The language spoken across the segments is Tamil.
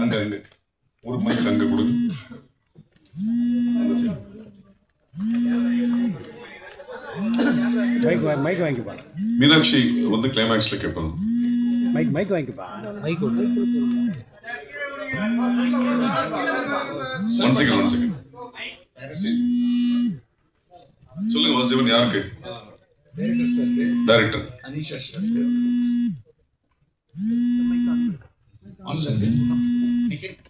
அங்க ஒரு மைக் அங்க கொடுங்க. மைக் வாங்கிப்பா. மீனாட்சி வந்து கிளைமேக்ஸ்ல கேட்பாங்க. மைக் வாங்கிப்பா. மைக் ஒன் செகண்ட் சொல்லுங்க. வாசிவன் யாருக்கு? டைரக்டர் அனிஷா.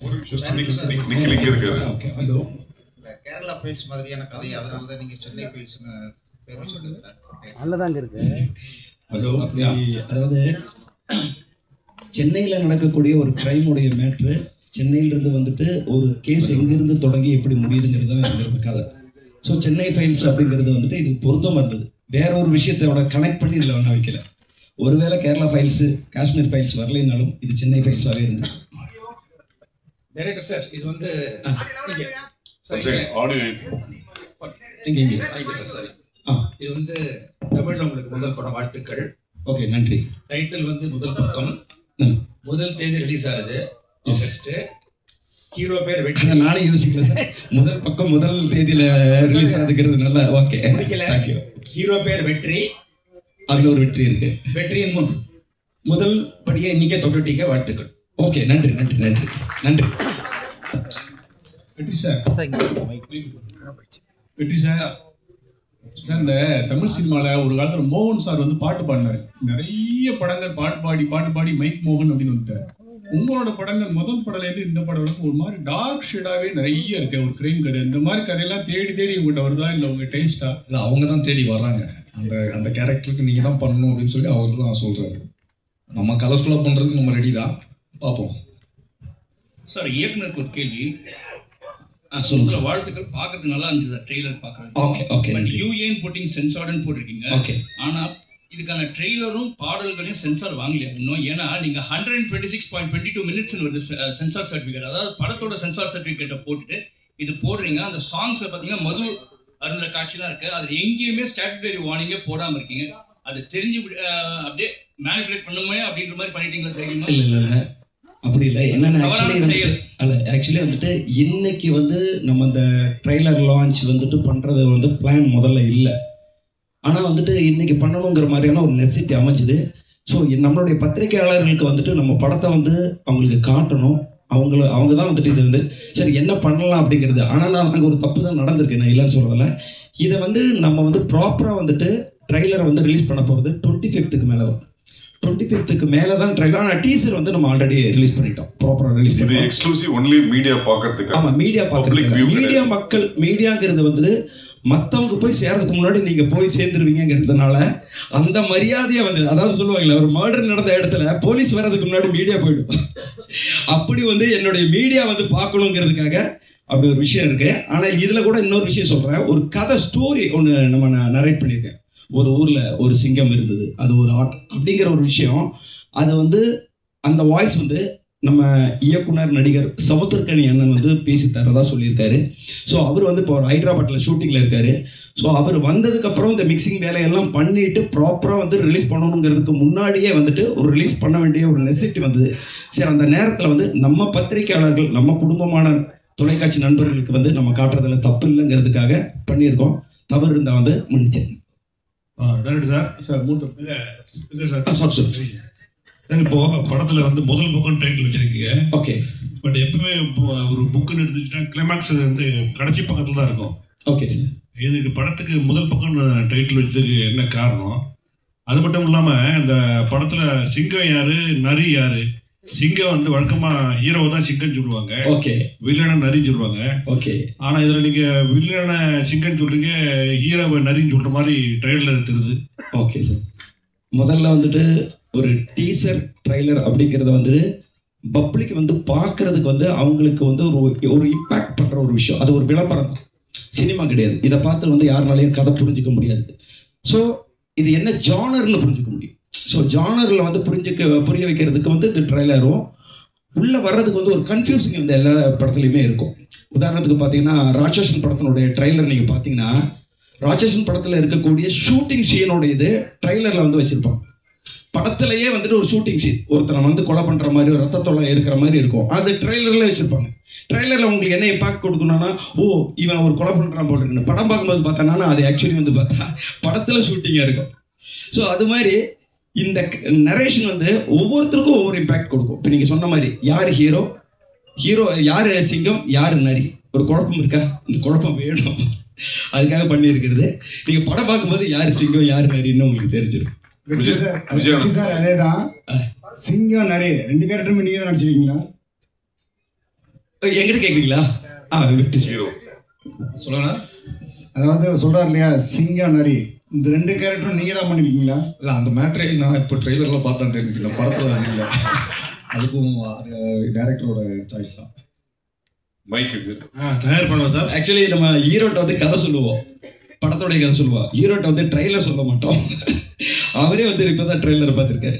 ஒரு நிக்கில் இங்க இருக்காரு. ஹலோ. கேரளா ஃபைல்ஸ் மாதிரியான கதை, அதனால தான் நீங்க சென்னை ஃபைல்ஸ்னு பேர் சொல்லுங்க. நல்லதாங்க இருக்கு. ஹலோ. அதாவது சென்னையில் நடக்கக்கூடிய ஒரு கிரைமுடைய மேட்ரு, சென்னையிலிருந்து வந்துட்டு ஒரு கேஸ் எங்கிருந்து தொடங்கி எப்படி முடியுதுங்கிறது தான் எங்களோட கதை. ஸோ சென்னை ஃபைல்ஸ் அப்படிங்கிறது வந்துட்டு இது பொருத்தமாக இருந்தது. வேற ஒரு விஷயத்தோட கனெக்ட் பண்ணி இதில் ஒன்றும் வைக்கல. ஒருவேளை கேரளா ஃபைல்ஸு காஷ்மீர் ஃபைல்ஸ் வரலைனாலும் இது சென்னை ஃபைல்ஸாகவே இருந்தது. டைரக்டர் சார், இது வந்து இது வந்து தமிழ்ல உங்களுக்கு முதல் படம், வாழ்த்துக்கள். ஓகே, நன்றி. டைட்டில் வந்து முதல் பக்கம், முதல் தேதி ரிலீஸ் ஆகுது ஆகஸ்ட். ஹீரோ பேர் வெற்றி. நானே யோசிக்கல சார், முதல் பக்கம் முதல் தேதியில ரிலீஸ் ஆகுதுங்கிறது நல்லா. Okay, thank you. ஹீரோ பேர் வெற்றி, அதுல ஒரு வெற்றி இருக்கு. வெற்றியின் முன் முதல் படியை இன்னைக்கே தொட்டுட்டீங்க, வாழ்த்துக்கள். ஓகே, நன்றி நன்றி நன்றி நன்றி. வெற்றி சார், வெற்றி சார், இந்த தமிழ் சினிமாவில் ஒரு காலத்தில் மோகன் சார் வந்து பாட்டு பாடினார். நிறைய படங்கள் பாட்டு பாடி மைக் மோகன் அப்படின்னு வந்துட்டார். உங்களோட படங்கள் முதல் படலேருந்து இந்த படம் வரைக்கும் ஒரு மாதிரி டார்க் ஷேடாகவே நிறைய இருக்கு. ஒரு கிரைம் கதை, இந்த மாதிரி கதையெல்லாம் தேடி உங்கள்கிட்ட வருதா, இல்லை உங்கள் டேஸ்டா? இல்லை, அவங்க தான் தேடி வர்றாங்க. அந்த கேரக்டருக்கு நீங்கள் தான் பண்ணணும் அப்படின்னு சொல்லி அவர் தான் சொல்கிறாரு. நம்ம கலர்ஃபுல்லாக பண்ணுறதுக்கு நம்ம ரெடி தான், பார்ப்போம். சார், இயக்குனருக்கு ஒரு கேள்வி. சொல்லுங்க. வாழ்த்துக்கள், பார்க்கறதுக்கு நல்லா இருந்துச்சு சார் ட்ரெய்லர் பார்க்கறது. Okay okay. பட் யூஏன் போட்டிங் சென்சார்டுன்னு போட்டிருக்கீங்க. ஓகே. ஆனால் இதுக்கான ட்ரெய்லரும் பாடல்களையும் சென்சார் வாங்கலையா இன்னும்? ஏன்னா நீங்கள் 126.22 மினிட்ஸ் வருது சென்சார் சர்டிஃபிகேட். அதாவது படத்தோட சென்சார் சர்டிஃபிகேட்டை போட்டுட்டு இது போடுறீங்க. அந்த சாங்ஸில் பார்த்தீங்கன்னா மது அருந்துற காட்சிலாம் இருக்குது. அதில் எங்கேயுமே ஸ்டாட்யூட்டரி வார்னிங்கே போடாமல் இருக்கீங்க. அது தெரிஞ்சு அப்படியே மேனிபுலேட் பண்ணுமே அப்படின்ற மாதிரி பண்ணிட்டீங்களா தெரியுமா? இல்லை அப்படி இல்லை. என்னென்ன ஆக்சுவலி வந்துட்டு இன்னைக்கு வந்து நம்ம இந்த ட்ரெய்லர் லான்ச் வந்துட்டு பண்ணுறது வந்து பிளான் முதல்ல இல்லை. ஆனால் வந்துட்டு இன்னைக்கு பண்ணணுங்கிற மாதிரியான ஒரு நெசிட்டி அமைஞ்சுது. ஸோ நம்மளுடைய பத்திரிகையாளர்களுக்கு வந்துட்டு நம்ம படத்தை வந்து அவங்களுக்கு காட்டணும். அவங்க தான் வந்துட்டு இது வந்து சரி என்ன பண்ணலாம் அப்படிங்கிறது. ஆனால் அங்கே ஒரு தப்பு தான் நடந்திருக்கு, நான் இல்லைன்னு சொல்லலை. இதை வந்து நம்ம வந்து ப்ராப்பராக வந்துட்டு ட்ரெய்லரை வந்து ரிலீஸ் பண்ண போகிறது 25th மேலே வரும். 25th மேலே தான் ட்ரெய்லர். ஆனால் டீசர் வந்து நம்ம ஆல்ரெடி ரிலீஸ் பண்ணிட்டோம், ப்ராப்பராக ரிலீஸ் பண்ணி. இது எக்ஸ்க்ளூசிவ் ஒன்லி மீடியா பார்க்கறதுக்கு. ஆமாம், மீடியா பார்க்கறதுக்கு. மீடியா மக்கள், மீடியாங்கிறது வந்து மற்றவங்க போய் சேர்றதுக்கு முன்னாடி நீங்கள் போய் சேர்ந்துருவீங்கிறதுனால அந்த மரியாதையை வந்து, அதாவது சொல்லுவாங்களே, ஒரு மர்டர் நடந்த இடத்துல போலீஸ் வர்றதுக்கு முன்னாடி மீடியா போயிடும். அப்படி வந்து என்னுடைய மீடியா வந்து பார்க்கணுங்கிறதுக்காக அப்படி ஒரு விஷயம் இருக்கு. ஆனால் இதில் கூட இன்னொரு விஷயம் சொல்கிறேன். ஒரு கதை ஸ்டோரி ஒன்று நம்ம நரேட் பண்ணியிருக்கேன். ஒரு ஊரில் ஒரு சிங்கம் இருந்தது, அது ஒரு அப்படிங்கிற ஒரு விஷயம். அது வந்து அந்த வாய்ஸ் வந்து நம்ம இயக்குனர் நடிகர் சமுத்திரக்கனி அண்ணன் வந்து பேசி தரதா சொல்லியிருக்காரு. ஸோ அவர் வந்து இப்போ ஒரு ஹைதராபாத்தில் ஷூட்டிங்கில் இருக்காரு. ஸோ அவர் வந்ததுக்கப்புறம் இந்த மிக்சிங் வேலையெல்லாம் பண்ணிட்டு ப்ராப்பராக வந்து ரிலீஸ் பண்ணணுங்கிறதுக்கு முன்னாடியே வந்துட்டு ஒரு ரிலீஸ் பண்ண வேண்டிய ஒரு நெசிட்டி வந்தது. சரி, அந்த நேரத்தில் வந்து நம்ம பத்திரிகையாளர்கள், நம்ம குடும்பமான தொலைக்காட்சி நண்பர்களுக்கு வந்து நம்ம காட்டுறதுல தப்பு இல்லைங்கிறதுக்காக பண்ணியிருக்கோம். தவறு இருந்தால் வந்து மன்னிச்சேன். டைரக்டர் சார், இப்போ படத்துல வந்து முதல் புக்குன்னு டைட்டில் வச்சிருக்கீங்க. ஓகே. பட் எப்பவுமே ஒரு புக்குன்னு எடுத்துக்கிட்டா கிளைமேக்ஸ் வந்து கடைசி பக்கத்துல தான் இருக்கும். ஓகே. இதுக்கு படத்துக்கு முதல் பக்கம்னு டைட்டில் வச்சதுக்கு என்ன காரணம்? அது மட்டும் இல்லாம இந்த படத்துல சிங்கம் யாரு, நரி யாரு? சிங்கம் வந்து வழக்கமா ஹீரோவை தான் சிங்கம்னு சொல்லுவாங்க. ஓகே. வில்லனை நரின்னு சொல்லுவாங்க. ஓகே. ஆனா இதுல நீங்க வில்லனை சிங்கம்னு சொல்றீங்க, ஹீரோவை நரின்னு சொல்ற மாதிரி ட்ரெய்லர் தெரியுது. ஓகே சார், முதல்ல வந்துட்டு ஒரு டீசர் ட்ரெய்லர் அப்படிங்கிறத வந்துட்டு பப்ளிக் வந்து பார்க்கறதுக்கு வந்து அவங்களுக்கு வந்து ஒரு இம்பேக்ட் பண்ணுற ஒரு விஷயம். அது ஒரு விளம்பரம் தான், சினிமா கிடையாது. இதை பார்த்து வந்து யாருனாலையும் கதை புரிஞ்சிக்க முடியாது. ஸோ இது என்ன ஜானர்னு புரிஞ்சிக்க முடியும். ஸோ ஜானரில் வந்து புரிய வைக்கிறதுக்கு வந்து இந்த ட்ரெய்லரும் உள்ளே வர்றதுக்கு வந்து ஒரு கன்ஃபியூசிங் இந்த எல்லா படத்துலையுமே இருக்கும். உதாரணத்துக்கு பார்த்தீங்கன்னா ராட்சசன் படத்தினுடைய ட்ரெய்லர் நீங்கள் பார்த்தீங்கன்னா ராட்சசன் படத்தில் இருக்கக்கூடிய ஷூட்டிங் சீனோட இது ட்ரெய்லரில் வந்து வச்சுருப்பாங்க. படத்துலயே வந்துட்டு ஒரு ஷூட்டிங் சீன் ஒருத்தனை வந்து கொலை பண்ற மாதிரி ஒரு ரத்தத்தொலை இருக்கிற மாதிரி இருக்கும். அது ட்ரெய்லர்ல வச்சிருப்பாங்க. ட்ரெய்லர்ல உங்களுக்கு என்ன இம்பாக்ட் கொடுக்கணும்னா, ஓ இவன் ஒரு கொலை பண்றான் போல இருக்குன்னு. படம் பார்க்கும்போது பார்த்தோன்னா அது ஆக்சுவலி வந்து பார்த்தா படத்துல ஷூட்டிங்காக இருக்கும். ஸோ அது மாதிரி இந்த நரேஷன் வந்து ஒவ்வொருத்தருக்கும் ஒவ்வொரு இம்பாக்ட் கொடுக்கும். இப்போ நீங்கள் சொன்ன மாதிரி யார் ஹீரோ, யார் சிங்கம், யார் நரி, ஒரு குழப்பம் இருக்கா? இந்த குழப்பம் வேணும், அதுக்காக பண்ணியிருக்கிறது. நீங்கள் படம் பார்க்கும்போது யார் சிங்கம் யார் நரின்னு உங்களுக்கு தெரிஞ்சிடும். சார் அதேதான், சிங்கம் நரி 2 கேரக்டரும் நீங்க தான் நடிச்சிருக்கீங்களா? எங்கிட்ட கேட்குறீங்களா? வெற்றி ஹீரோ சொல்லணும். அதாவது சொல்றாரு இல்லையா, சிங்கம் நரி, இந்த 2 கேரக்டரும் நீங்க தான் பண்ணிருக்கீங்களா? இல்லை, அந்த மேட்ரை நான் இப்போ ட்ரெய்லரில் பார்த்தா தெரிஞ்சுக்கிறேன், படத்தில் அது இல்லை. அதுக்கும் டைரக்டரோட சாய்ஸ் தான். மைக்கு தயாரிப்பாளர் சார். ஆக்சுவலி நம்ம ஹீரோட்ட வந்து கதை சொல்லுவோம், படத்தோடைய கதை சொல்லுவோம். ஹீரோட்ட வந்து ட்ரெய்லர் சொல்ல மாட்டோம். அவரே வந்து இப்போ தான் ட்ரெய்லர் பார்த்துருக்காரு.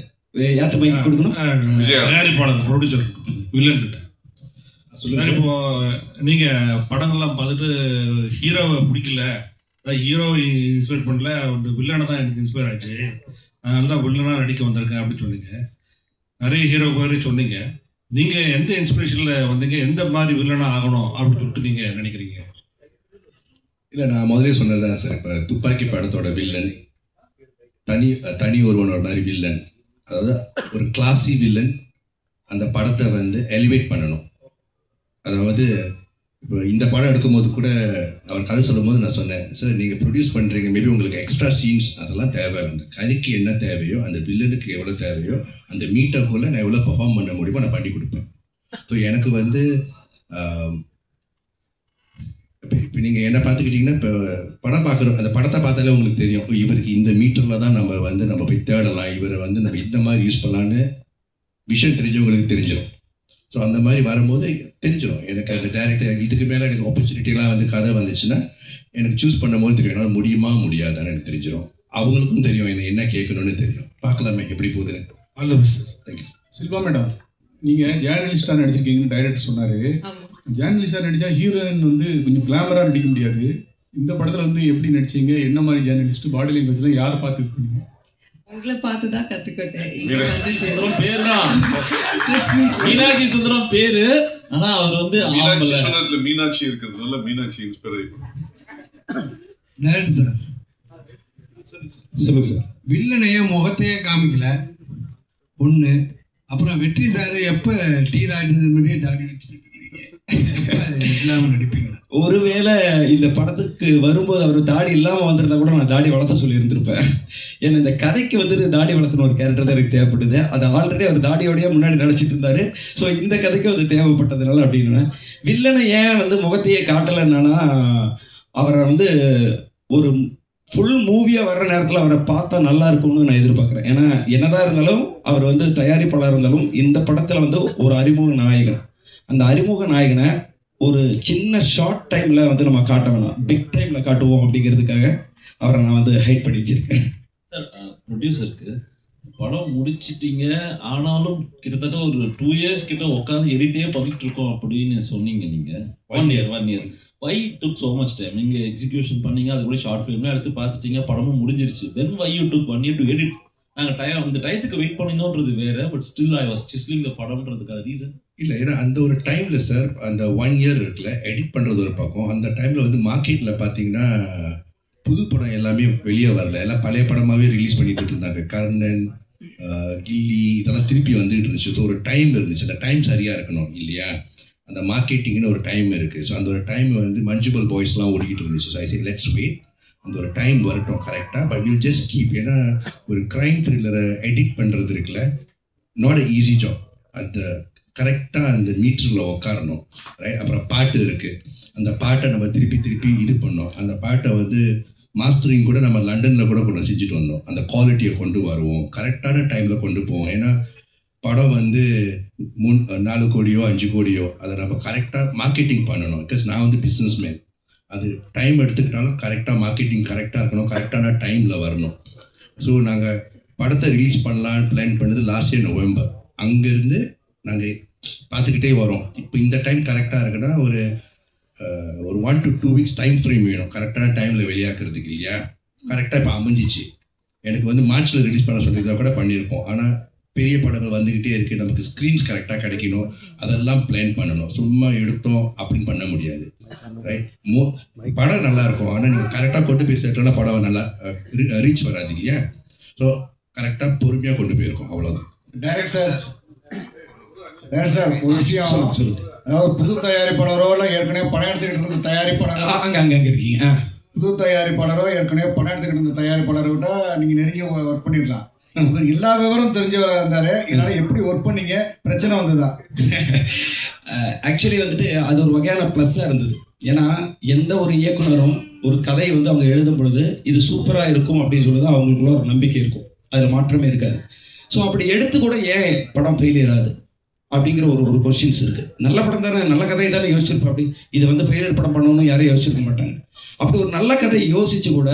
யார்கிட்ட மைக் கொடுக்கணும்? தயாரிப்பாளர், ப்ரொடியூசர், வில்லன் கிட்ட. சொல்லுங்க. இப்போ நீங்க படங்கள்லாம் பார்த்துட்டு ஹீரோவை பிடிக்கல, ஹீரோ இன்ஸ்பயர் பண்ணல, ஒரு வில்லனை தான் எனக்கு இன்ஸ்பயர் ஆச்சு, அதனால தான் வில்லனாக நடிக்க வந்திருக்கேன் அப்படின்னு சொன்னீங்க. நிறைய ஹீரோ பேர் சொன்னீங்க. நீங்க எந்த இன்ஸ்பிரேஷன்ல வந்தீங்க, எந்த மாதிரி வில்லனா ஆகணும் அப்படின்னு சொல்லிட்டு நீங்க நினைக்கிறீங்க? இல்லை, நான் முதலே சொன்னதுதான் சார். இப்போ துப்பாக்கி படத்தோட வில்லன் தனி ஒருவனோட மாதிரி வில்லன், அதாவது ஒரு கிளாசி வில்லன். அந்த படத்தை வந்து எலிவேட் பண்ணணும். அதாவது இப்போ இந்த படம் எடுக்கும்போது கூட அவர் கதை சொல்லும் போது நான் சொன்னேன், சார் நீங்கள் ப்ரொடியூஸ் பண்ணுறீங்க, மேபி உங்களுக்கு எக்ஸ்ட்ரா சீன்ஸ் அதெல்லாம் தேவையில்லை. அந்த கதைக்கு என்ன தேவையோ, அந்த வில்லனுக்கு எவ்வளோ தேவையோ, அந்த மீட்டருக்குள்ளே நான் எவ்வளோ பெர்ஃபார்ம் பண்ண முடியுமோ நான் பண்ணி கொடுப்பேன். ஸோ எனக்கு வந்து இப்போ நீங்கள் என்ன பார்த்துக்கிட்டிங்கன்னா, இப்போ படம் பார்க்குறோம், அந்த படத்தை பார்த்தாலே உங்களுக்கு தெரியும், இவருக்கு இந்த மீட்டரில் தான் நம்ம போய் தேடலாம், இவரை வந்து நம்ம இந்த மாதிரி யூஸ் பண்ணலான்னு விஷயம் தெரிஞ்சவங்களுக்கு தெரிஞ்சிடும். ஸோ அந்த மாதிரி வரும்போது தெரிஞ்சிடும் எனக்கு. அந்த டேரக்டர் இதுக்கு மேலே எனக்கு ஆப்பர்ச்சுனிட்டிலாம் வந்து கதை வந்துச்சுன்னா எனக்கு சூஸ் பண்ணும் போது தெரியும், என்னால் முடியுமா முடியாதான்னு எனக்கு தெரிஞ்சிடும். அவங்களுக்கும் தெரியும் என்ன கேட்கணும்னு தெரியும். பார்க்கலாமே எப்படி போகுதுன்னு. தேங்க்யூ. சில்வா மேடம், நீங்கள் ஜேர்னலிஸ்டாக நடிச்சிருக்கீங்கன்னு டைரக்டர் சொன்னார். ஜேர்னலிஸ்டாக நடித்தா ஹீரோயின் வந்து கொஞ்சம் கிளாமராக நடிக்க முடியாது. இந்த படத்தில் வந்து எப்படி நடிச்சீங்க, என்ன மாதிரி ஜேர்னலிஸ்ட், பாடி லாங்குவேஜ்லாம் யாரை பார்த்து இருக்கீங்க? உங்களை பார்த்து தான் கற்றுக்கிட்டேன். சுந்தரம் பேர் தான், மீனாட்சி சுந்தரம் பேரு. ஆனா அவர் வந்து மீனாட்சி சுந்தரத்துல மீனாட்சி இருக்கிறதுனால மீனாட்சி இன்ஸ்பயர் ஆகிடும். சார் சொல்லுங்க சார். வில்லனையே முகத்தையே காமிக்கல ஒன்று. அப்புறம் வெற்றி சார் எப்போ டி ராஜேந்திரன் மாதிரியே தாடி வச்சுருக்கீங்க, இல்லாமல் நடிப்பீங்களா? ஒருவேளை இந்த படத்துக்கு வரும்போது அவர் தாடி இல்லாமல் வந்திருந்தா கூட நான் தாடி வளர்த்த சொல்லி இருந்திருப்பேன். ஏன்னா இந்த கதைக்கு வந்துட்டு தாடி வளர்த்துன ஒரு கேரக்டர் தான் எனக்கு தேவைப்படுது. அது ஆல்ரெடி அவர் தாடியோடய முன்னாடி நடிச்சிட்டு இருந்தாரு. ஸோ இந்த கதைக்கு அது தேவைப்பட்டதுனால அப்படின்னு. வில்லனை ஏன் வந்து முகத்தையே காட்டலைன்னா, அவரை வந்து ஒரு ஃபுல் மூவியாக வர்ற நேரத்தில் அவரை பார்த்தா நல்லா இருக்கும்னு நான் எதிர்பார்க்குறேன். ஏன்னா என்னதான் இருந்தாலும் அவர் வந்து தயாரிப்பாளர் இருந்தாலும் இந்த படத்தில் வந்து ஒரு அறிமுக நாயகன். அந்த அறிமுக நாயகனை ஒரு சின்ன ஷார்ட் டைமில் வந்து நம்ம காட்ட வேணாம், பிக் டைமில் காட்டுவோம் அப்படிங்கிறதுக்காக அவரை நான் வந்து ஹைட் பண்ணி வச்சிருக்கேன். சார், ப்ரொடியூசருக்கு படம் முடிச்சிட்டிங்க, ஆனாலும் கிட்டத்தட்ட ஒரு 2 years கிட்ட உட்காந்து எடிட்டே பண்ணிட்டு இருக்கோம் அப்படின்னு சொன்னீங்க. நீங்கள் 1 year why it took so much time? நீங்கள் எக்ஸிக்யூஷன் பண்ணீங்க, அது கூட ஷார்ட் ஃபிலிம்லாம் எடுத்து பார்த்துட்டீங்க, படமும் முடிஞ்சிருச்சு. then why you took 1 year to edit? நாங்கள் அந்த டயத்துக்கு வெயிட் பண்ணினோன்றது வேறு, but still I was sizzling the படம்ன்றதுக்காக ரீசன் இல்லை. ஏன்னா அந்த ஒரு டைமில் சார், அந்த 1 year இருக்குல்ல, எடிட் பண்ணுறது ஒரு பக்கம். அந்த டைமில் வந்து மார்க்கெட்டில் பார்த்தீங்கன்னா புது படம் எல்லாமே வெளியே வரல, எல்லாம் பழைய படமாகவே ரிலீஸ் பண்ணிட்டு இருந்தாங்க. கர்ணன், கில்லி இதெல்லாம் திருப்பி வந்துட்டு இருந்துச்சு. ஸோ ஒரு டைம் இருந்துச்சு, அந்த டைம் சரியாக இருக்கணும் இல்லையா? அந்த மார்க்கெட்டிங்னு ஒரு டைம் இருக்குது. ஸோ அந்த ஒரு டைம் வந்து மஞ்சுபல் பாய்ஸ்லாம் ஓடிக்கிட்டு இருந்துச்சு. So I say let's wait, அந்த ஒரு டைம் வரட்டும் கரெக்டாக. But will just keep. ஏன்னா ஒரு க்ரைம் த்ரில்லரை எடிட் பண்ணுறது இருக்குல்ல, நாட் அ ஈஸி ஜாப். அந்த கரெக்டாக அந்த மீட்டரில் உட்காரணும், ரைட்? அப்புறம் பாட்டு இருக்குது, அந்த பாட்டை நம்ம திருப்பி இது பண்ணோம். அந்த பாட்டை வந்து மாஸ்டரிங் கூட நம்ம லண்டனில் கூட கொண்டு செஞ்சுட்டு வந்தோம். அந்த குவாலிட்டியை கொண்டு வருவோம், கரெக்டான டைமில் கொண்டு போவோம். ஏன்னா படம் வந்து 4 கோடியோ 5 கோடியோ அதை நம்ம கரெக்டாக மார்க்கெட்டிங் பண்ணணும். பிகாஸ் நான் வந்து பிஸ்னஸ் மேன். அது டைம் எடுத்துக்கிட்டாலும் கரெக்டாக மார்க்கெட்டிங் கரெக்டாக இருக்கணும், கரெக்டான டைமில் வரணும். ஸோ நாங்கள் படத்தை ரிலீஸ் பண்ணலான்னு பிளான் பண்ணது லாஸ்ட் இயர் நவம்பர். அங்கேருந்து நாங்கள் பார்த்துக்கிட்டே வரோம். இப்போ இந்த டைம் கரெக்டாக இருக்குன்னா ஒரு 1 to 2 weeks டைம் ஃப்ரேம் வேணும் கரெக்டான டைமில் வெளியாக்குறதுக்கு இல்லையா? கரெக்டாக இப்போ அமைஞ்சிச்சு. எனக்கு வந்து மார்ச்சில் ரிலீஸ் பண்ண சொல்லியிருந்தா கூட பண்ணியிருப்போம். ஆனால் பெரிய படங்கள் வந்துக்கிட்டே இருக்குது, நமக்கு ஸ்க்ரீன்ஸ் கரெக்டாக கிடைக்கணும், அதெல்லாம் பிளான் பண்ணணும். சும்மா எடுத்தோம் அப்படின்னு பண்ண முடியாது, ரைட்? படம் நல்லாயிருக்கும், ஆனால் நீங்கள் கரெக்டாக கொண்டு போய் சேர்க்கலன்னா படம் நல்லா ரீச் வராது இல்லையா? ஸோ கரெக்டாக பொறுமையாக கொண்டு போயிருக்கோம், அவ்வளோதான். டைரக்ட் சார் ஒரு விஷயம் சொல்லுங்க. அதாவது புது தயாரிப்பாளரோ இல்லை ஏற்கனவே படம் எடுத்துக்கிட்டு இருந்த தயாரிப்பாளரோ அங்கே இருக்கீங்க, புது தயாரிப்பாளரோ ஏற்கனவே படம் எடுத்துக்கிட்டு இருந்த தயாரிப்பாளரை விட நீங்கள் நிறைய ஒர்க் பண்ணிடலாம். இவர் எல்லா விவரம் தெரிஞ்சவராக இருந்தாரு, இதனால எப்படி ஒர்க் பண்ணீங்க, பிரச்சனை வந்ததா? ஆக்சுவலி வந்துட்டு அது ஒரு வகையான ப்ளஸ்ஸாக இருந்தது. ஏன்னா எந்த ஒரு இயக்குனரும் ஒரு கதையை வந்து அவங்க எழுதும் பொழுது இது சூப்பராக இருக்கும் அப்படின்னு சொல்லி தான் அவங்களுக்குள்ள ஒரு நம்பிக்கை இருக்கும், அதில் மாற்றமே இருக்காது. ஸோ அப்படி எடுத்து கூட ஏன் படம் ஃபெயிலியர் ஆகுது அப்படிங்கிற ஒரு கொஸ்டின்ஸ் இருக்குது. நல்ல படம் தானே, நல்ல கதையை தானே யோசிச்சிருப்போம். அப்படி இது வந்து ஃபெயிலியர் படம் பண்ணணும்னு யாரும் யோசிச்சிருக்க மாட்டாங்க. அப்படி ஒரு நல்ல கதையை யோசித்து கூட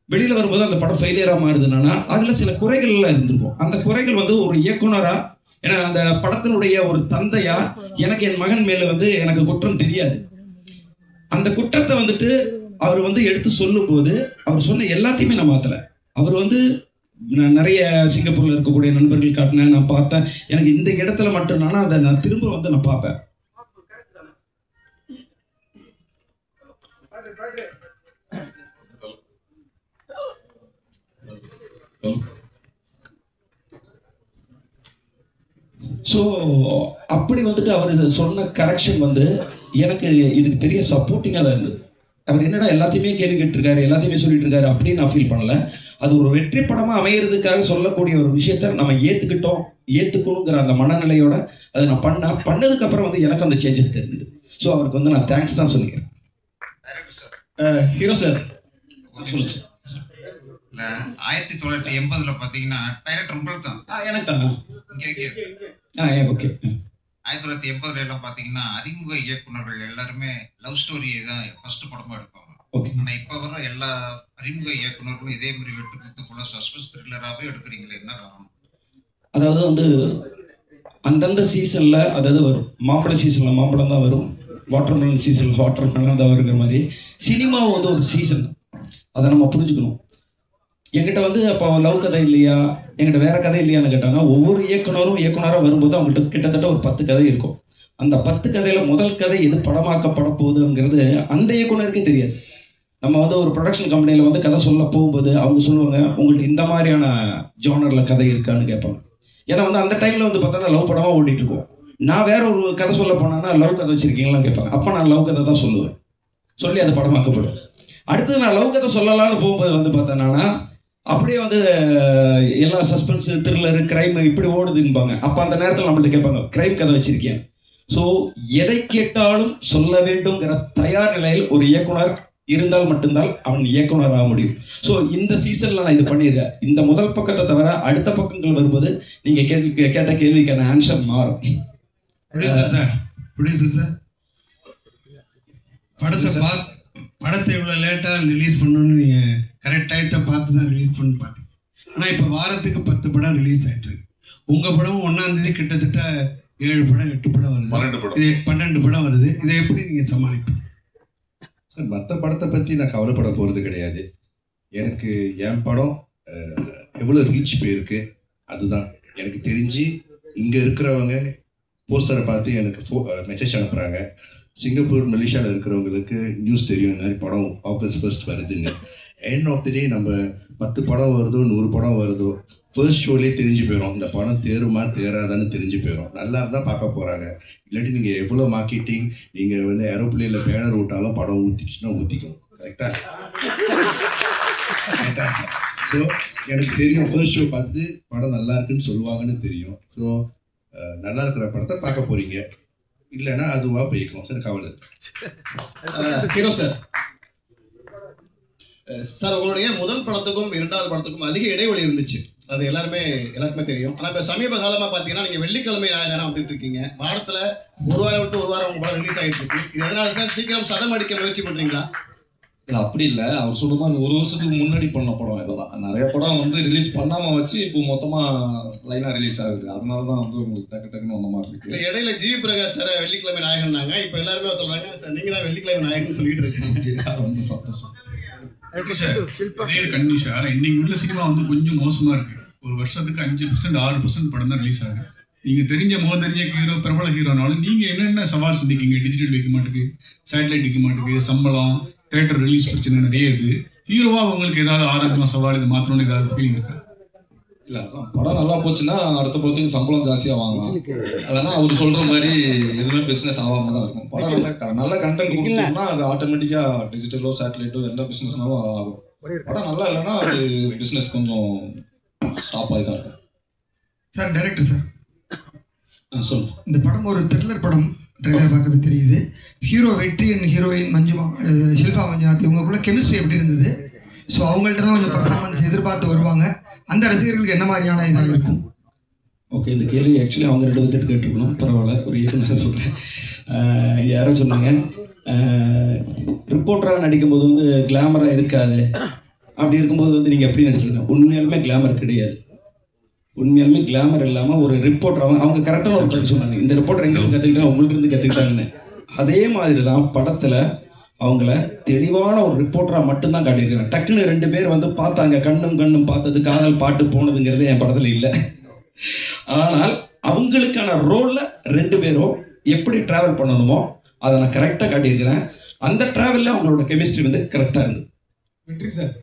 வெளியில் வரும்போது அந்த படம் ஃபெயிலியராக மாறுதுன்னா அதில் சில குறைகள்லாம் இருந்திருக்கும். அந்த குறைகள் வந்து ஒரு இயக்குனராக, ஏன்னா அந்த படத்தினுடைய ஒரு தந்தையா எனக்கு என் மகன் மேலே வந்து எனக்கு குற்றம் தெரியாது. அந்த குற்றத்தை வந்துட்டு அவர் வந்து எடுத்து சொல்லும்போது அவர் சொன்ன எல்லாத்தையுமே நான் மாற்றலை. அவர் வந்து நான் நிறைய சிங்கப்பூரில் இருக்கக்கூடிய நண்பர்கள் காட்டினேன், நான் பார்த்தேன். எனக்கு இந்த இடத்துல மட்டும்தானா அதை நான் திரும்ப வந்து நான் பார்ப்பேன். ஸோ அப்படி வந்துட்டு அவர் சொன்ன கரெக்ஷன் வந்து எனக்கு இதுக்கு பெரிய சப்போர்ட்டிங்காக தான் இருந்தது. அவர் என்னடா எல்லாத்தையுமே கேள்வி கேட்டிருக்காரு, எல்லாத்தையுமே சொல்லிட்டு இருக்காரு அப்படின்னு நான் ஃபீல் பண்ணல. அது ஒரு வெற்றி படமாக அமைகிறதுக்காக சொல்லக்கூடிய ஒரு விஷயத்த நம்ம ஏற்றுக்கணுங்கிற அந்த மனநிலையோட அதை நான் பண்ணதுக்கப்புறம் வந்து எனக்கு அந்த சேஞ்சஸ் தெரிஞ்சுது. ஸோ அவருக்கு வந்து நான் தேங்க்ஸ் தான் சொல்லிக்கிறேன். ஹீரோ சார் சொல்லுச்சு. இல்லை 1980 பார்த்தீங்கன்னா டைரக்டர் உங்களுக்கு தான், எனக்கு தானே ஓகே. 1980 எல்லாம் பார்த்தீங்கன்னா அறிமுக இயக்குனர்கள் எல்லாருமே லவ் ஸ்டோரியை தான் ஃபர்ஸ்ட் படமாக எடுப்பாங்க. ஆனால் இப்போ வர எல்லா அறிமுக இயக்குனர்களும் இதே மாதிரி வெட்டு குத்துக்குள்ள சஸ்பென்ஸ் த்ரில்லராகவே எடுக்கிறீங்களே, என்ன காரணம்? அதாவது வந்து அந்தந்த சீசனில் அதாவது வரும். மாம்பழ சீசனில் மாம்பழம் தான் வரும், வாட்டர்மெலன் சீசனில் வாட்டர்மெலன் தான் வருங்கிற மாதிரி சினிமா வந்து ஒரு சீசன், அதை நம்ம புரிஞ்சுக்கணும். என்கிட்ட வந்து அப்போ லவ் கதை இல்லையா, என்கிட்ட வேற கதை இல்லையான்னு கேட்டாங்கன்னா ஒவ்வொரு இயக்குனராக வரும்போது அவங்கள்ட்ட கிட்டத்தட்ட ஒரு 10 கதை இருக்கும். அந்த 10 கதையில் முதல் கதை எது படமாக்கப்பட போகுதுங்கிறது அந்த இயக்குனருக்கே தெரியாது. நம்ம வந்து ஒரு ப்ரொடக்ஷன் கம்பெனியில் வந்து கதை சொல்ல போகும்போது அவங்க சொல்லுவாங்க, உங்கள்கிட்ட இந்த மாதிரியான ஜானரில் கதை இருக்கான்னு கேட்பாங்க. ஏன்னா வந்து அந்த டைமில் வந்து பார்த்தோன்னா லவ் படமாக ஓடிட்டு இருக்கோம். நான் வேற ஒரு கதை சொல்ல போனேன்னா லவ் கதை வச்சுருக்கீங்களான்னு கேட்பாங்க. அப்போ நான் லவ் கதை தான் சொல்லுவேன், சொல்லி அது படமாக்கப்படும். அடுத்தது நான் லவ் கதை சொல்லலான்னு போகும்போது வந்து பார்த்தேன்னா அப்படியே வந்து எல்லா சஸ்பென்ஸ் த்ரில்லரு கிரைம் இப்படி ஓடுதும்பாங்க. அப்போ அந்த நேரத்தில் நம்மள்ட்ட கேட்பாங்க கிரைம் கதை வச்சுருக்கேன். ஸோ எதை கேட்டாலும் சொல்ல வேண்டுங்கிற தயார் நிலையில் ஒரு இயக்குனர் இருந்தால் மட்டும்தான் அவன் இயக்குனர் ஆக முடியும். ஸோ இந்த சீசனில் நான் இது பண்ணியிருக்கேன். இந்த முதல் பக்கத்தை தவிர அடுத்த பக்கங்கள் வரும்போது நீங்கள் கேட்ட கேள்விக்கான ஆன்சர் மாறும். ப்ரொடியூசர் சார் படத்தை இவ்வளோ லேட்டாக ரிலீஸ் பண்ணணும்னு நீங்கள் கரெக்ட் டயத்தை பார்த்து தான் ரிலீஸ் பண்ணி பார்த்தீங்க. ஆனால் இப்போ வாரத்துக்கு 10 படம் ரிலீஸ் ஆகிட்டு இருக்கு. உங்கள் படம் 1ஆம் தேதி கிட்டத்தட்ட 7 படம் 8 படம் வருது, 12 படம் வருது. இதை எப்படி நீங்கள் சமாளிப்பீங்க சார்? மற்ற படத்தை பற்றி நான் கவலைப்பட போகிறது கிடையாது. எனக்கு என் படம் எவ்வளோ ரீச் போயிருக்கு அதுதான் எனக்கு தெரிஞ்சு. இங்கே இருக்கிறவங்க போஸ்டரை பார்த்து எனக்கு மெசேஜ் அனுப்புகிறாங்க. சிங்கப்பூர் மலேசியாவில் இருக்கிறவங்களுக்கு நியூஸ் தெரியும், இந்த மாதிரி படம் ஆகஸ்ட் 1 வருதுன்னு. எண்ட் ஆஃப் தி டே நம்ம 10 படம் வருதோ 100 படம் வருதோ ஃபர்ஸ்ட் ஷோலேயே தெரிஞ்சு போயிடும், இந்த படம் தேருமா தேராதான்னு தெரிஞ்சு போயிடும். நல்லா இருந்தால் பார்க்க போகிறாங்க. இல்லாட்டி நீங்கள் எவ்வளோ மார்க்கெட்டிங், நீங்கள் வந்து ஏரோப்ளேனில் பேனர் விட்டாலும் படம் ஊற்றிச்சுன்னா ஊற்றிக்கும். கரெக்டாக? ஸோ எனக்கு தெரியும், ஃபர்ஸ்ட் ஷோ பார்த்துட்டு படம் நல்லா இருக்குன்னு சொல்லுவாங்கன்னு தெரியும். ஸோ நல்லா இருக்கிற படத்தை பார்க்க போகிறீங்க, இல்லைன்னா அதுவாக போய்க்கும் சார், கவலை. ஹீரோ சார் சார் உங்களுடைய முதல் படத்துக்கும் 2வது படத்துக்கும் அதிக இடைவெளி இருந்துச்சு, அது எல்லாருக்குமே தெரியும். ஆனால் இப்போ சமீப காலமாக பார்த்தீங்கன்னா நீங்கள் வெள்ளிக்கிழமை நாயகராக வந்துட்டு இருக்கீங்க. வாரத்தில் ஒரு வாரம் விட்டு ஒரு வாரம் உங்கள் படம் ரிலீஸ் ஆகிட்டு இருக்கு. இது எதனால சார் சீக்கிரம் சதம் அடிக்க முயற்சி பண்ணுறீங்களா? இல்லை அப்படி இல்லை, அவர் சொல்ற மாதிரி 1 வருஷத்துக்கு முன்னாடி பண்ண படம் இதெல்லாம். நிறைய படம் வந்து ரிலீஸ் பண்ணாமல் வச்சு இப்போ மொத்தமாக லைனாக ரிலீஸ் ஆகுது. அதனால தான் வந்து உங்களுக்கு டக்குன்னு வந்த மாதிரி இருக்கு. இல்லை இடையில ஜிவி பிரகாஷ் சார் வெள்ளிக்கிழமை நாயகன்னாங்க, இப்போ எல்லாருமே சொல்கிறாங்க சார் நீங்கள் தான் வெள்ளிக்கிழமை நாயகன்னு சொல்லிட்டு இருக்கீங்க. ரொம்ப சந்தோஷம். அதே கண்டிஷா இன்னைக்கு உள்ள சினிமா வந்து கொஞ்சம் மோசமா இருக்கு. ஒரு வருஷத்துக்கு 5% 6% படம் தான் ரிலீஸ் ஆகுது. நீங்க தெரிஞ்ச தெரிஞ்ச ஹீரோ, பிரபல ஹீரோனாலும் நீங்க என்னென்ன சவால் சந்திக்கீங்க? டிஜிட்டல் வைக்க மாட்டேங்குது, சேட்டலைட் வைக்க மாட்டேங்குது, சம்பளம், தியேட்டர் ரிலீஸ் பிரச்சனை நிறைய இது. ஹீரோவா உங்களுக்கு ஏதாவது ஆரம்பமா சவால் இது மாற்றணும்னு ஏதாவது ஃபீலிங் இருக்கா? இல்லை, படம் நல்லா போச்சுன்னா அடுத்த படத்துக்கு சம்பளம் ஜாஸ்தியாக வாங்கலாம். அதனா அவர் சொல்கிற மாதிரி எதுவுமே பிஸ்னஸ் ஆகாமல் தான் இருக்கும். படம் நல்ல கண்டென்ட் கொடுத்தோம்னா அது ஆட்டோமேட்டிக்காக டிஜிட்டலோ சேட்டலைட்டோ எந்த பிஸ்னஸ்னாலும் ஆகும். படம் நல்லா இல்லைன்னா அது பிஸ்னஸ் கொஞ்சம் ஸ்டாப் ஆகி தான் இருக்கும். சார் டைரக்டர் சார் சொல்லுங்கள். இந்த படம் ஒரு த்ரில்லர் படம். ட்ரெய்லர் பார்க்கவே தெரியுது. ஹீரோ வெற்றி அண்ட் ஹீரோயின் ஷில்பா மஞ்சுநாத் இவங்களுக்குள்ள கெமிஸ்ட்ரி எப்படி இருந்தது? ஸோ அவங்கள்ட்ட தான் கொஞ்சம் பர்ஃபார்மன்ஸ் எதிர்பார்த்து வருவாங்க. அந்த ரசிகர்களுக்கு என்ன மாதிரியான இதாக இருக்கும்? ஓகே, இந்த கேள்வி ஆக்சுவலி அவங்க 2 பேர்த்து கேட்டுருக்கணும். பரவாயில்ல, ஒரு இயக்குனர் சொல்கிறேன். யாரோ சொன்னாங்க ரிப்போர்ட்டராக நடிக்கும்போது வந்து கிளாமராக இருக்காது, அப்படி இருக்கும்போது வந்து நீங்கள் எப்படி நடிச்சிக்கணும்? உண்மையாலுமே கிளாமர் கிடையாது. உண்மையாலுமே கிளாமர் இல்லாமல் ஒரு ரிப்போர்ட்டர் அவங்க கரெக்டான ஒரு பதில் சொன்னாங்க. இந்த ரிப்போர்ட்டர் எங்களுக்கு கற்றுக்கிட்டா உங்களுக்கு இருந்து கற்றுக்கிட்டாங்கன்னு. அதே மாதிரி தான் படத்தில் அவங்கள தெளிவான ஒரு ரிப்போர்ட்டராக மட்டும்தான் காட்டியிருக்கிறேன். டக்குன்னு 2 பேர் வந்து பார்த்தாங்க, கண்ணும் பார்த்தது, காதல் பாட்டு போனதுங்கிறது என் படத்தில் இல்லை. ஆனால் அவங்களுக்கான ரோலில் 2 பேரும் எப்படி ட்ராவல் பண்ணணுமோ அதை நான் கரெக்டாக காட்டியிருக்கிறேன். அந்த ட்ராவலில் அவங்களோட கெமிஸ்ட்ரி வந்து கரெக்டாக இருந்தது. வெற்றி சார்,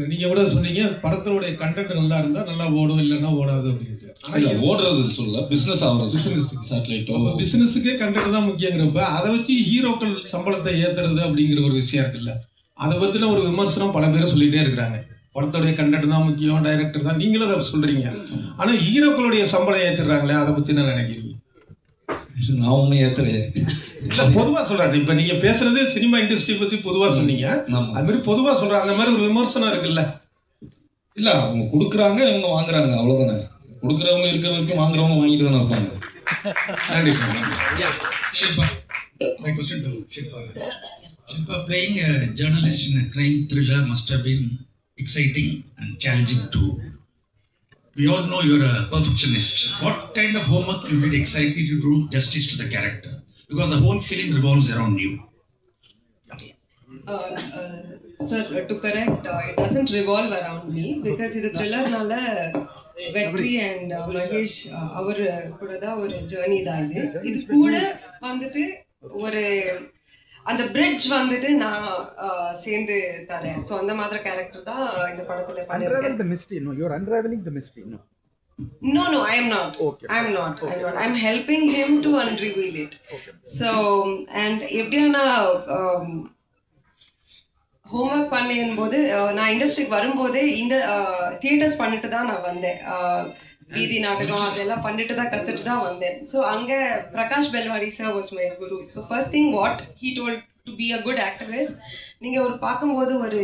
நீங்கள் கூட சொன்னீங்க படத்தினுடைய கண்டென்ட் நல்லா இருந்தால் நல்லா ஓடும், இல்லைன்னா ஓடாது அப்படின்ட்டு. ஆனால் ஓடுறது சொல்ல பிஸ்னஸ் ஆகிறது, பிஸ்னஸ் சேட்டலைட்டோ பிஸ்னஸுக்கே கண்டென்ட் தான் முக்கியங்கிறப்ப அதை வச்சு ஹீரோக்கள் சம்பளத்தை ஏற்றுறது அப்படிங்கிற ஒரு விஷயம் இருக்குல்ல, அதை பற்றின ஒரு விமர்சனம் பல பேர் சொல்லிகிட்டே இருக்கிறாங்க. படத்துடைய கண்டென்ட் தான் முக்கியம், டைரக்டர் தான், நீங்களும் அதை சொல்கிறீங்க. ஆனால் ஹீரோக்களுடைய சம்பளம் ஏற்றுறாங்களே, அதை பற்றி என்ன நினைக்கிறீங்க? நான் ஒன்றும் ஏற்றுறேன் இல்லை, பொதுவாக சொல்கிறேன். இப்போ நீங்கள் பேசுறது சினிமா இண்டஸ்ட்ரி பற்றி பொதுவாக சொன்னீங்க, அது மாதிரி பொதுவாக சொல்கிறேன். அந்த மாதிரி ஒரு விமர்சனம் இருக்குல்ல? இல்லை, அவங்க கொடுக்குறாங்க, இவங்க வாங்குறாங்க, அவ்வளோதானே. கொடுக்குறவங்க இருக்கிற வரைக்கும் வாங்குறவங்க வாங்கிட்டு தானே இருப்பாங்க. Shilpa, my question to Shilpa. Shilpa, playing a journalist in a crime thriller must have been exciting and challenging too. We all know you're a perfectionist. What kind of homework you did exactly to do justice to the character? Because the whole film revolves around you. Sir, to correct, it doesn't revolve around me because இது த்ரில்லர்னால வெற்றி அண்ட் மகேஷ் அவர் கூட தான் ஒரு ஜேர்னி தான் இது. இது கூட வந்துட்டு ஒரு அந்த பிரிட்ஜ் வந்துட்டு நான் சேர்ந்து தரேன். ஸோ அந்த மாதிரி கேரக்டர் தான் இந்த படத்தில் பண்ணிருக்கேன். The mystery, no, you're unraveling the mystery, no. No, I am not. Okay. I'm not. I'm helping him to unreveal it. Okay. So, and எப்படியானா ஹோம்ஒர்க் பண்ணும்போது நான் இண்டஸ்ட்ரிக்கு வரும்போதே தியேட்டர்ஸ் பண்ணிட்டு தான் நான் வந்தேன். வீதி நாடகம் அதெல்லாம் பண்ணிட்டு தான் கற்றுட்டு தான் வந்தேன். ஸோ அங்கே Prakash Belwadi sir was my guru. So first thing what he told to be a good actor is, நீங்கள் ஒரு பார்க்கும்போது ஒரு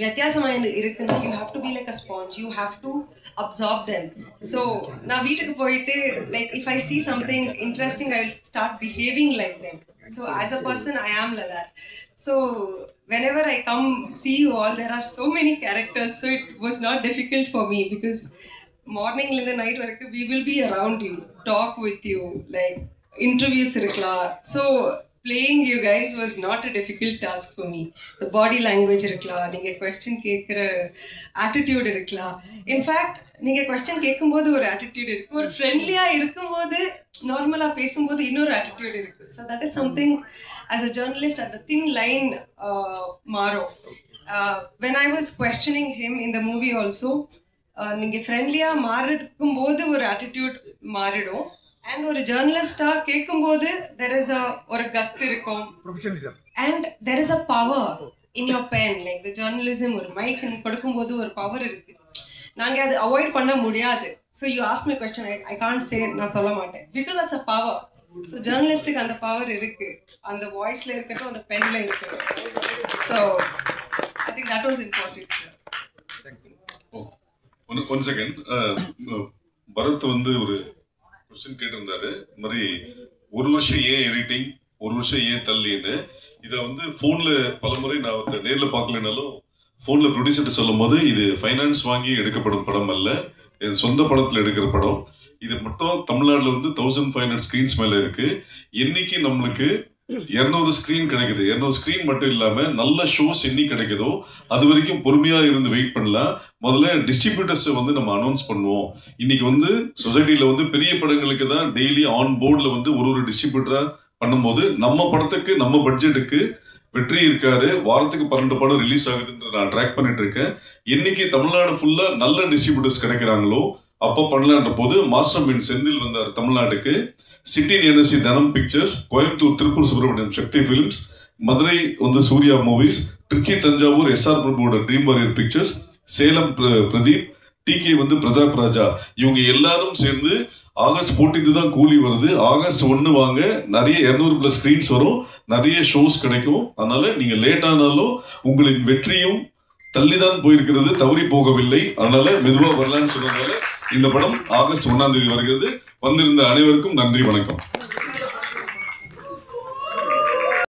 வித்தியாசமாக இருக்குன்னா you have to be like a sponge, you have to absorb them. So நான் வீட்டுக்கு போயிட்டு like if I see something interesting I will start behaving like them. So as a person I am like that. So whenever I come see you all, there are so many characters, so it was not difficult for me because morning in the night we will be around you, talk with you, like interviews irukla. So playing you guys was not a difficult task for me. The body language irukla, neenga question kekra attitude irukla. In fact neenga question kekkumbodhu or attitude irukku, or friendly ah irukumbodhu normal ah pesumbodhu innor attitude irukku. So that is something as a journalist at the thin line maro. When I was questioning him in the movie also, neenga friendly ah maaradhukumbodhu or attitude maaridum. And ஒரு ஜேர்னலிஸ்டா கேட்கும்போது there is a ஒரு கத்து இருக்கும், professionalism, and there is a power in your pen. Like the journalism ஒரு மைக் கொடுக்கும்போது ஒரு பவர் இருக்கு, நாங்க அதை அவாய்ட் பண்ண முடியாது. So you asked me a question, I can't say, நான் சொல்ல மாட்டேன், because that's a power. So ஜேர்னலிஸ்டுக்கு அந்த பவர் இருக்கு, அந்த வாய்ஸ்ல இருக்கட்டும், அந்த பென்ல இருக்கட்டும். So I think that was important. One second, Bharat வந்து ஒரு கொஸ்டின் கேட்டிருந்தாரு. இந்த மாதிரி 1 வருஷம் ஏன் எடிட்டிங், 1 வருஷம் ஏன் தள்ளின்னு. இதை வந்து ஃபோனில் பலமுறை நான் நேரில் பார்க்கலனாலும் ஃபோனில் ப்ரொடியூசர்ட்டு சொல்லும் போது இது ஃபைனான்ஸ் வாங்கி எடுக்கப்படும் படம் அல்ல, இது சொந்த படத்தில் எடுக்கிற படம். இது மட்டும் தமிழ்நாட்டில் வந்து 1500 ஸ்க்ரீன்ஸ் மேலே இருக்குது. என்னைக்கு நம்மளுக்கு 200 ஸ்கிரீன் கிடைக்குது. 200 ஸ்கிரீன் மட்டும் இல்லாம நல்ல ஷோஸ் என்னி கிடைக்குதோ அது வரைக்கும் பொறுமையா இருந்து வெயிட் பண்ணலாம். முதல்ல டிஸ்ட்ரிபியூட்டர்ஸ் வந்து நம்ம அனௌன்ஸ் பண்ணுவோம். இன்னைக்கு வந்து சொசைட்டில வந்து பெரிய படங்களுக்கு தான் டெய்லி ஆன் போர்டில் வந்து ஒரு டிஸ்ட்ரிபியூட்டரா பண்ணும்போது நம்ம படத்துக்கு நம்ம பட்ஜெட்டுக்கு வெற்றி இருக்காரு. வாரத்துக்கு 12 படம் ரிலீஸ் ஆகுதுன்னு நான் ட்ராக் பண்ணிட்டு இருக்கேன். இன்னைக்கு தமிழ்நாடு ஃபுல்லா நல்ல டிஸ்ட்ரிபியூட்டர்ஸ் கிடைக்கிறாங்களோ அப்போ பண்ணலான்ற போது மாஸ்டர் பின் செந்தில் வந்தார் தமிழ்நாட்டுக்கு. City NSC Dhanam pictures, Coimbatore Tiruppur Subramaniam Sakthi films, Madurai வந்து சூர்யா மூவிஸ், திருச்சி தஞ்சாவூர் எஸ்ஆர் பிரபுவோட dream warrior pictures, Salem Pradeep, TK வந்து பிரதாப் ராஜா, இவங்க எல்லாரும் சேர்ந்து ஆகஸ்ட் 14 தான் கூலி வருது. ஆகஸ்ட் 1 வாங்க, நிறைய 200+ ஸ்கிரீன்ஸ் வரும், நிறைய ஷோஸ் கிடைக்கும். அதனால நீங்க லேட் ஆனாலும் உங்களின் வெற்றியும் தள்ளிதான் போயிருக்கிறது, தவறி போகவில்லை. அதனால மெதுவா வரலான்னு சொன்னதால இந்த படம் ஆகஸ்ட் 1 வருகிறது. வந்திருந்த அனைவருக்கும் நன்றி, வணக்கம்.